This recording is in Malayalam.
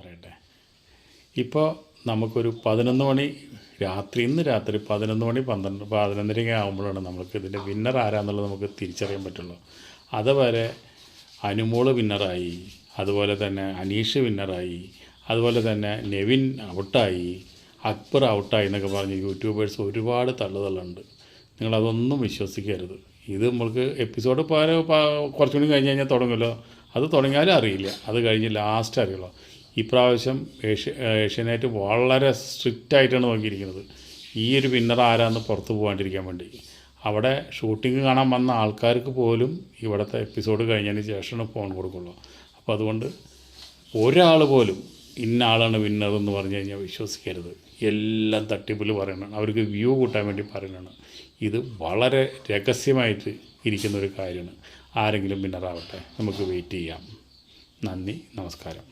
പറയട്ടെ. ഇപ്പോൾ നമുക്കൊരു 11 മണി ഇന്ന് രാത്രി 11 മണി 11:30 ആകുമ്പോഴാണ് നമുക്ക് ഇതിൻ്റെ വിന്നർ ആരാന്നുള്ളത് നമുക്ക് തിരിച്ചറിയാൻ പറ്റുള്ളൂ. അതുവരെ അനുമോള് വിന്നറായി, അതുപോലെ തന്നെ അനീഷ് വിന്നറായി, അതുപോലെ തന്നെ നെവിൻ ഔട്ടായി, അക്ബർ ഔട്ടായി എന്നൊക്കെ പറഞ്ഞ് യൂട്യൂബേഴ്സ് ഒരുപാട് തള്ളുതള്ളുണ്ട്. നിങ്ങളതൊന്നും വിശ്വസിക്കരുത്. ഇത് നമ്മൾക്ക് എപ്പിസോഡ് കുറച്ചുകൂടി കഴിഞ്ഞ് കഴിഞ്ഞാൽ തുടങ്ങുമല്ലോ. അത് തുടങ്ങിയാലും അറിയില്ല, അത് കഴിഞ്ഞ് ലാസ്റ്റ് അറിയുള്ളൂ. ഇപ്രാവശ്യം ഏഷ്യാനെറ്റ് വളരെ സ്ട്രിക്റ്റായിട്ടാണ് നോക്കിയിരിക്കുന്നത് ഈ ഒരു വിന്നർ ആരാന്ന് പുറത്ത് പോകാണ്ടിരിക്കാൻ വേണ്ടി. അവിടെ ഷൂട്ടിംഗ് കാണാൻ വന്ന ആൾക്കാർക്ക് പോലും ഇവിടുത്തെ എപ്പിസോഡ് കഴിഞ്ഞതിന് ശേഷമാണ് ഫോൺ കൊടുക്കുള്ളൂ. അപ്പോൾ അതുകൊണ്ട് ഒരാൾ പോലും ഇന്ന ആളാണ് വിന്നർ എന്ന് പറഞ്ഞു കഴിഞ്ഞാൽ വിശ്വസിക്കരുത്. എല്ലാം തട്ടിപ്പിൽ പറയണതാണ്, അവർക്ക് വ്യൂ കൂട്ടാൻ വേണ്ടി പറയുന്നതാണ്. ഇത് വളരെ രഹസ്യമായിട്ട് ഇരിക്കുന്നൊരു കാര്യമാണ്. ആരെങ്കിലും വിന്നറാവട്ടെ, നമുക്ക് വെയിറ്റ് ചെയ്യാം. നന്ദി, നമസ്കാരം.